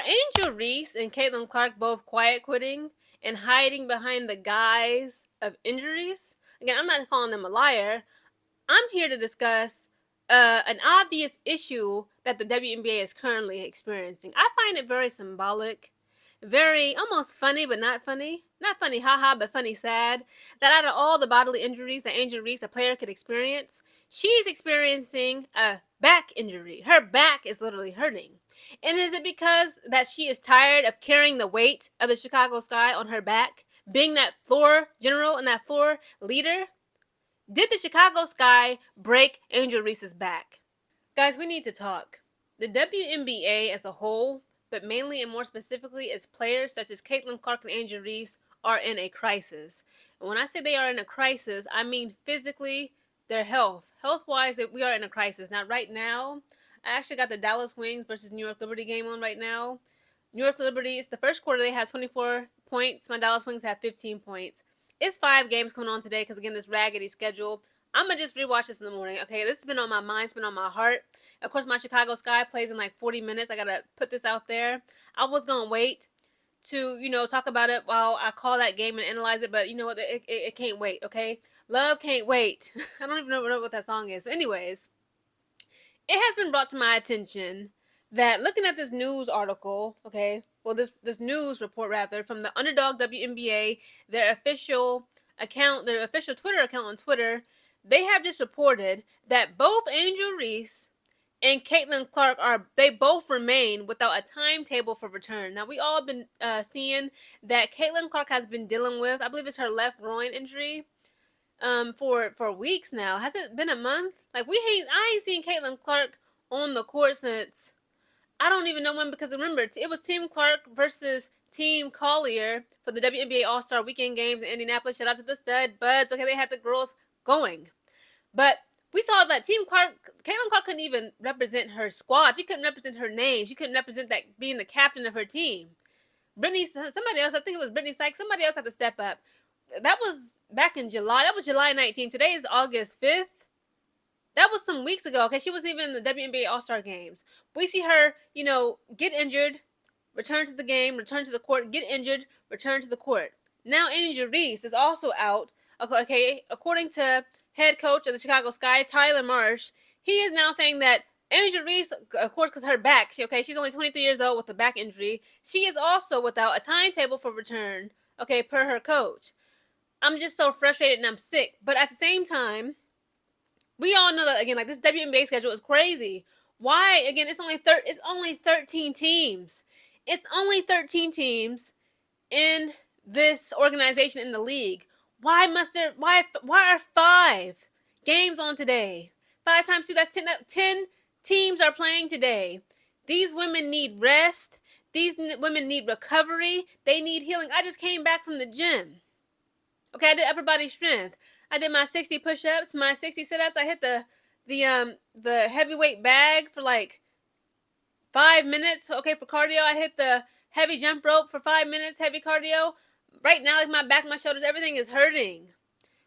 Angel Reese and Caitlin Clark both quiet quitting and hiding behind the guise of injuries? Again, I'm not calling them a liar. I'm here to discuss an obvious issue that the WNBA is currently experiencing. I find it very symbolic, very almost funny, but not funny. Not funny, haha, but funny, sad. That out of all the bodily injuries that Angel Reese, a player, could experience, she's experiencing a back injury. Her back is literally hurting. And is it because that she is tired of carrying the weight of the Chicago Sky on her back, being that floor general and that floor leader? Did the Chicago Sky break Angel Reese's back? Guys, we need to talk. The WNBA as a whole, but mainly and more specifically its players such as Caitlin Clark and Angel Reese, are in a crisis. And when I say they are in a crisis, I mean physically, their health. Health-wise, we are in a crisis. Now, right now, I actually got the Dallas Wings versus New York Liberty game on right now. New York Liberty, it's the first quarter, they had 24 points. My Dallas Wings had 15 points. It's 5 games coming on today because, again, this raggedy schedule. I'm going to just rewatch this in the morning. Okay, this has been on my mind, it's been on my heart. Of course, my Chicago Sky plays in like 40 minutes. I got to put this out there. I was going to wait to, talk about it while I call that game and analyze it, but you know what? It can't wait, okay? Love can't wait. I don't even know what that song is. Anyways, it has been brought to my attention that looking at this news article, okay, well, this news report rather, from the Underdog WNBA, their official account, their official Twitter account on Twitter, they have just reported that both Angel Reese and Caitlin Clark they both remain without a timetable for return. Now, we all been seeing that Caitlin Clark has been dealing with, I believe it's her left groin injury, for weeks now. Has it been a month? Like, I ain't seen Caitlin Clark on the court since I don't even know when, because remember, it was Team Clark versus Team Collier for the WNBA All-Star Weekend games in Indianapolis. Shout out to the Stud Buds. Okay, they had the girls going. But we saw that Caitlin Clark couldn't even represent her squad. She couldn't represent her name. She couldn't represent that being the captain of her team. Somebody else, I think it was Brittany Sykes, somebody else had to step up. That was back in July. That was July 19th. Today is August 5th. That was some weeks ago. Okay, she wasn't even in the WNBA All-Star games. We see her, get injured, return to the game, return to the court, get injured, return to the court. Now Angel Reese is also out. Okay, according to head coach of the Chicago Sky, Tyler Marsh, he is now saying that Angel Reese, of course, because her back, she's only 23 years old with a back injury. She is also without a timetable for return, okay, per her coach. I'm just so frustrated and I'm sick. But at the same time, we all know that, again, like, this WNBA schedule is crazy. Why? Again, it's only 13 teams. It's only 13 teams in this organization in the league. Why are 5 games on today? 5 times 2, that's 10. 10 teams are playing today. These women need rest. These women need recovery. They need healing. I just came back from the gym. Okay, I did upper body strength. I did my 60 push-ups, my 60 sit-ups. I hit the heavyweight bag for like 5 minutes. Okay, for cardio, I hit the heavy jump rope for 5 minutes, heavy cardio. Right now, like, my back, my shoulders, everything is hurting.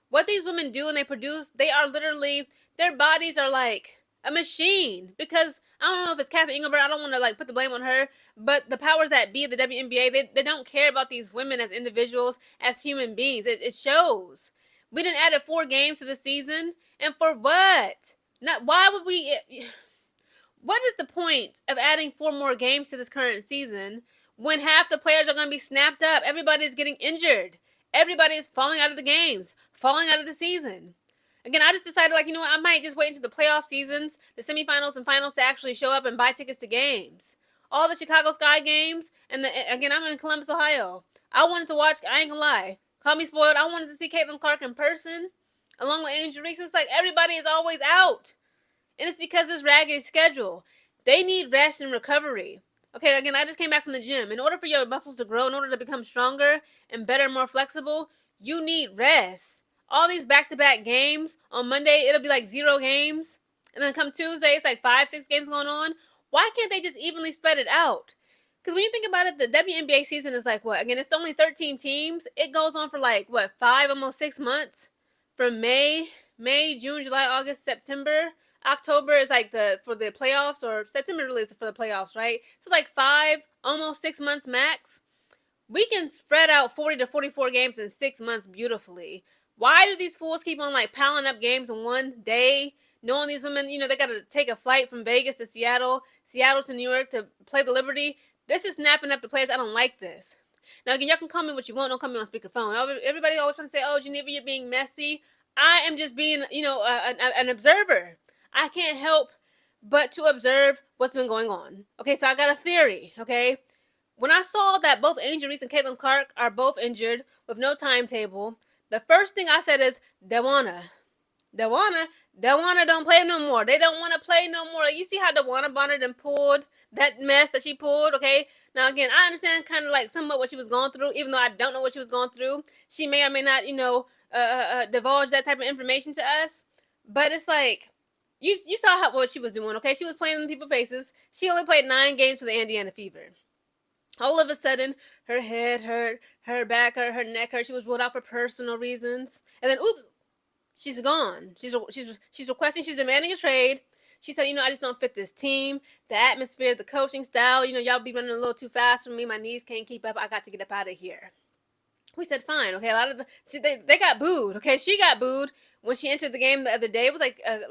What these women do and they produce, they are literally, their bodies are like a machine. Because I don't know if it's Kathy Engelbert, I don't want to like put the blame on her, but the powers that be, the WNBA, they don't care about these women as individuals, as human beings. It shows. We didn't add 4 games to the season, and for what? Why would we? What is the point of adding 4 more games to this current season when half the players are going to be snapped up? Everybody is getting injured. Everybody is falling out of the games, falling out of the season. Again, I just decided, like, you know what, I might just wait until the playoff seasons, the semifinals and finals, to actually show up and buy tickets to games. All the Chicago Sky games, and again, I'm in Columbus, Ohio. I wanted to watch, I ain't gonna lie, call me spoiled, I wanted to see Caitlin Clark in person, along with Angel Reese. It's like everybody is always out. And it's because this raggedy schedule. They need rest and recovery. Okay, again, I just came back from the gym. In order for your muscles to grow, in order to become stronger and better and more flexible, you need rest. All these back-to-back games, on Monday, it'll be like 0 games. And then come Tuesday, it's like 5, 6 games going on. Why can't they just evenly spread it out? Because when you think about it, the WNBA season is like, what? Again, it's only 13 teams. It goes on for like, 5, almost 6 months? From May, June, July, August, September. October is like for the playoffs, or September really is for the playoffs, right? So like 5, almost 6 months max. We can spread out 40 to 44 games in 6 months beautifully. Why do these fools keep on like piling up games in one day? Knowing these women, they got to take a flight from Vegas to Seattle, Seattle to New York to play the Liberty. This is snapping up the players. I don't like this. Now, again, y'all can call me what you want. Don't call me on speakerphone. Everybody always trying to say, oh, Geneva, you're being messy. I am just being, an observer. I can't help but to observe what's been going on. Okay, so I got a theory, okay? When I saw that both Angel Reese and Caitlin Clark are both injured with no timetable, the first thing I said is, DeWanna. DeWanna don't play no more. They don't want to play no more. You see how DeWanna Bonner done pulled that mess that she pulled, okay? Now, again, I understand kind of like somewhat what she was going through, even though I don't know what she was going through. She may or may not, divulge that type of information to us. But it's like, you saw what she was doing, okay? She was playing in people's faces. She only played 9 games for the Indiana Fever. All of a sudden, her head hurt, her back hurt, her neck hurt. She was ruled out for personal reasons. And then, oops, she's gone. She's requesting, she's demanding a trade. She said, I just don't fit this team, the atmosphere, the coaching style. Y'all be running a little too fast for me. My knees can't keep up. I got to get up out of here. We said, fine, okay. A lot of they got booed, okay. She got booed when she entered the game the other day. It was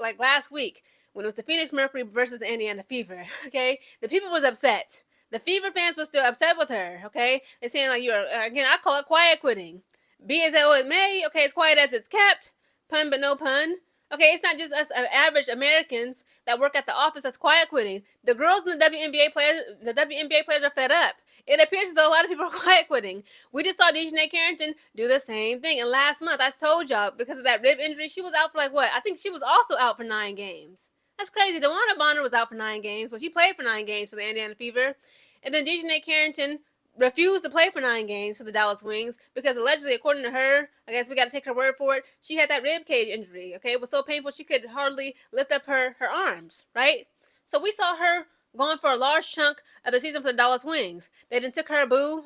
like last week when it was the Phoenix Mercury versus the Indiana Fever, okay. The people was upset. The Fever fans were still upset with her, okay. They're saying like, again, I call it quiet quitting. Be as though it may, okay, it's quiet as it's kept. Pun but no pun. Okay, it's not just us average Americans that work at the office that's quiet quitting. The girls in the WNBA players are fed up. It appears as though a lot of people are quiet quitting. We just saw DeWanna Carrington do the same thing. And last month, I told y'all, because of that rib injury, she was out for like what? I think she was also out for 9 games. That's crazy. DeWanna Bonner was out for 9 games. Well, she played for 9 games for the Indiana Fever. And then DeWanna Carrington refused to play for 9 games for the Dallas Wings because allegedly, according to her, I guess we got to take her word for it, she had that rib cage injury, okay? It was so painful she could hardly lift up her arms, right? So we saw her gone for a large chunk of the season for the Dallas Wings. They then took her boo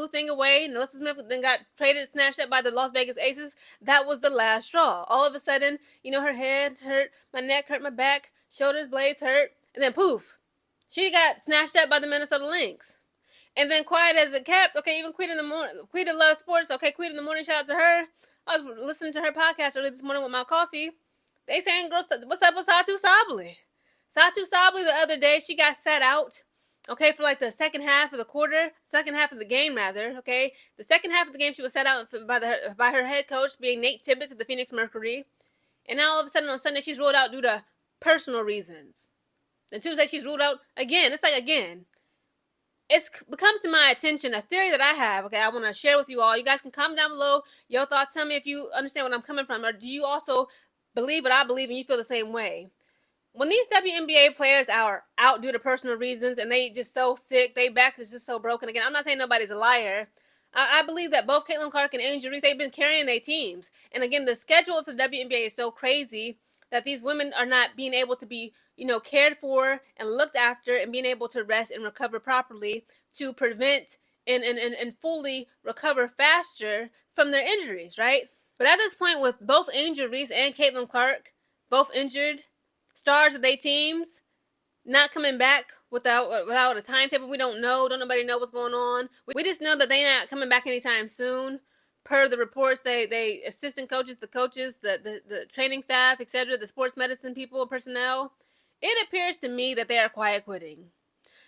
thing away. Melissa Smith then got traded, snatched up by the Las Vegas Aces. That was the last straw. All of a sudden, her head hurt, my neck hurt, my back, shoulders, blades hurt, and then poof, she got snatched up by the Minnesota Lynx. And then quiet as it kept, okay, even Queen in the morning, Queen of Love Sports, okay, Queen in the morning, shout out to her. I was listening to her podcast earlier this morning with my coffee. They saying, girl, what's up with Satu Sabli? Satu Sabli the other day, she got set out, okay, for like the second half of the game rather, okay. The second half of the game she was set out by her head coach being Nate Tibbetts of the Phoenix Mercury. And now all of a sudden on Sunday she's ruled out due to personal reasons. Then Tuesday she's ruled out again. It's like again. It's become to my attention a theory that I have, okay, I want to share with you all. You guys can comment down below your thoughts. Tell me if you understand what I'm coming from, or do you also believe what I believe and you feel the same way? When these WNBA players are out due to personal reasons and they just so sick, their back is just so broken. Again, I'm not saying nobody's a liar. I believe that both Caitlin Clark and Angel Reese, they've been carrying their teams. And again, the schedule of the WNBA is so crazy that these women are not being able to be, cared for and looked after and being able to rest and recover properly to prevent and fully recover faster from their injuries, right? But at this point, with both Angel Reese and Caitlin Clark, both injured stars of their teams, not coming back without a timetable, we don't nobody know what's going on. We just know that they're not coming back anytime soon. Per the reports, they assistant coaches, the coaches, the training staff, etc., the sports medicine people, personnel, it appears to me that they are quiet quitting.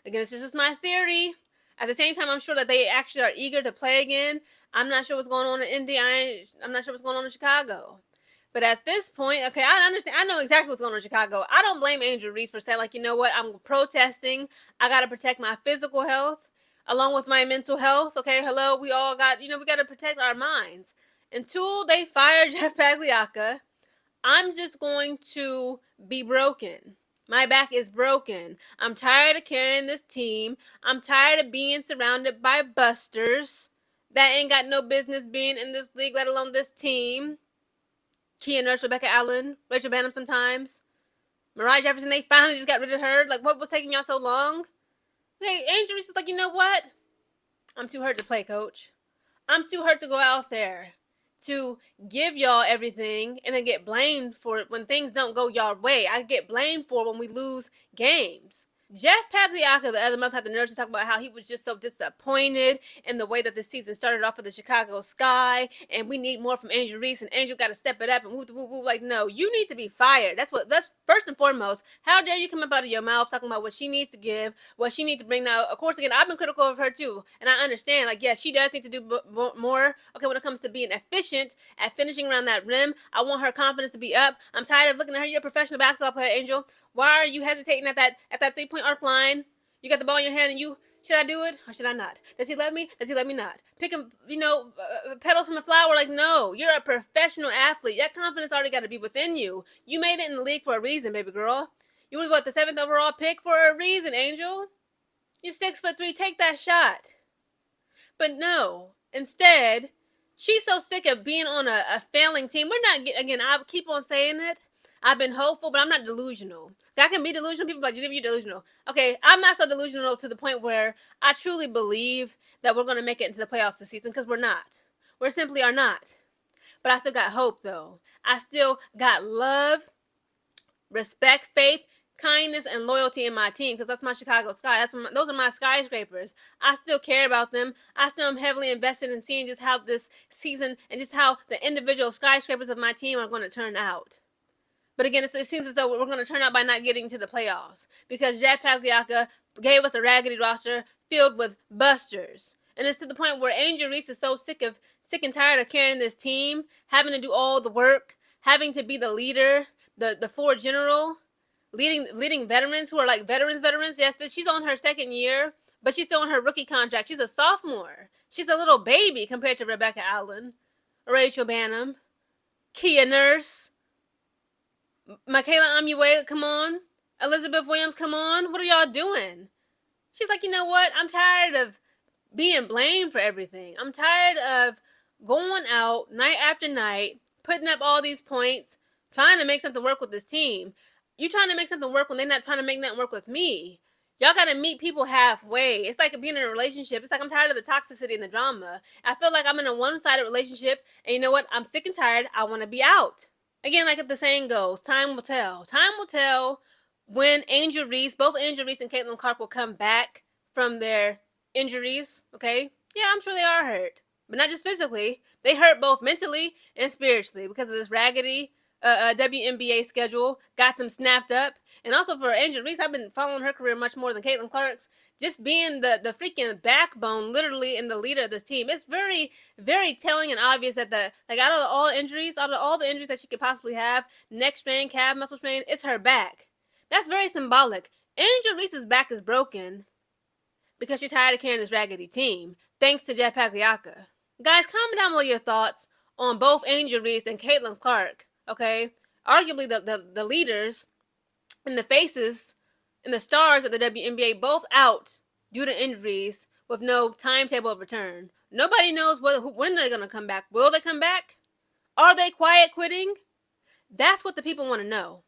Again, this is just my theory. At the same time, I'm sure that they actually are eager to play again. I'm not sure what's going on in Indy. I'm not sure what's going on in Chicago. But at this point, okay, I understand. I know exactly what's going on in Chicago. I don't blame Angel Reese for saying, like, you know what, I'm protesting. I got to protect my physical health along with my mental health. Okay, hello, we all got, we got to protect our minds. Until they fire Jeff Pagliacca, I'm just going to be broken. My back is broken. I'm tired of carrying this team. I'm tired of being surrounded by busters that ain't got no business being in this league, let alone this team. Kia Nurse, Rebecca Allen, Rachel Bannum sometimes. Mariah Jefferson, they finally just got rid of her. Like, what was taking y'all so long? Hey, Angel Reese is like, you know what? I'm too hurt to play, coach. I'm too hurt to go out there to give y'all everything and then get blamed for it when things don't go y'all way. I get blamed for when we lose games. Jeff Pagliacca the other month had the nerve to talk about how he was just so disappointed in the way that this season started off with the Chicago Sky, and we need more from Angel Reese, and Angel got to step it up and whoop, whoop, whoop. Like, no, you need to be fired. That's first and foremost. How dare you come up out of your mouth talking about what she needs to give, what she needs to bring. Now, of course, again, I've been critical of her too, and I understand. Like, yes, she does need to do more. Okay, when it comes to being efficient at finishing around that rim, I want her confidence to be up. I'm tired of looking at her. You're a professional basketball player, Angel. Why are you hesitating at that 3-point arc line? You got the ball in your hand and should I do it or should I not? Does he let me? Does he let me not? Pick him, petals from a flower. Like, no, you're a professional athlete. That confidence already got to be within you. You made it in the league for a reason, baby girl. You was the 7th overall pick for a reason, Angel. You're 6'3". Take that shot. But no, instead, she's so sick of being on a failing team. We're not again. I keep on saying it. I've been hopeful, but I'm not delusional. I can be delusional. People are like, you're delusional. Okay, I'm not so delusional to the point where I truly believe that we're going to make it into the playoffs this season, because we're not. We simply are not. But I still got hope, though. I still got love, respect, faith, kindness, and loyalty in my team, because that's my Chicago Sky. Those are my skyscrapers. I still care about them. I still am heavily invested in seeing just how this season and just how the individual skyscrapers of my team are going to turn out. But again, it seems as though we're going to turn out by not getting to the playoffs, because Jack Pagliacca gave us a raggedy roster filled with busters. And it's to the point where Angel Reese is so sick and tired of carrying this team, having to do all the work, having to be the leader, the floor general, leading veterans who are like veterans. Yes, she's on her 2nd year, but she's still on her rookie contract. She's a sophomore. She's a little baby compared to Rebecca Allen, Rachel Bannum, Kia Nurse, Michaela Amuwe, come on. Elizabeth Williams, come on. What are y'all doing? She's like, you know what? I'm tired of being blamed for everything. I'm tired of going out night after night, putting up all these points, trying to make something work with this team. You trying to make something work when they're not trying to make nothing work with me. Y'all got to meet people halfway. It's like being in a relationship. It's like I'm tired of the toxicity and the drama. I feel like I'm in a one-sided relationship, and you know what? I'm sick and tired. I want to be out. Again, like the saying goes, time will tell. Time will tell when both Angel Reese and Caitlin Clark will come back from their injuries, okay? Yeah, I'm sure they are hurt. But not just physically. They hurt both mentally and spiritually because of this raggedy WNBA schedule. Got them snapped up. And also for Angel Reese, I've been following her career much more than Caitlin Clark's. Just being the freaking backbone, literally, and the leader of this team. It's very, very telling and obvious that out of all the injuries that she could possibly have, neck strain, calf muscle strain, it's her back. That's very symbolic. Angel Reese's back is broken because she's tired of carrying this raggedy team, thanks to Jeff Pagliacca. Guys, comment down below your thoughts on both Angel Reese and Caitlin Clark, okay? Arguably the leaders and the faces and the stars of the WNBA, both out due to injuries with no timetable of return. Nobody knows when they're going to come back. Will they come back? Are they quiet quitting? That's what the people want to know.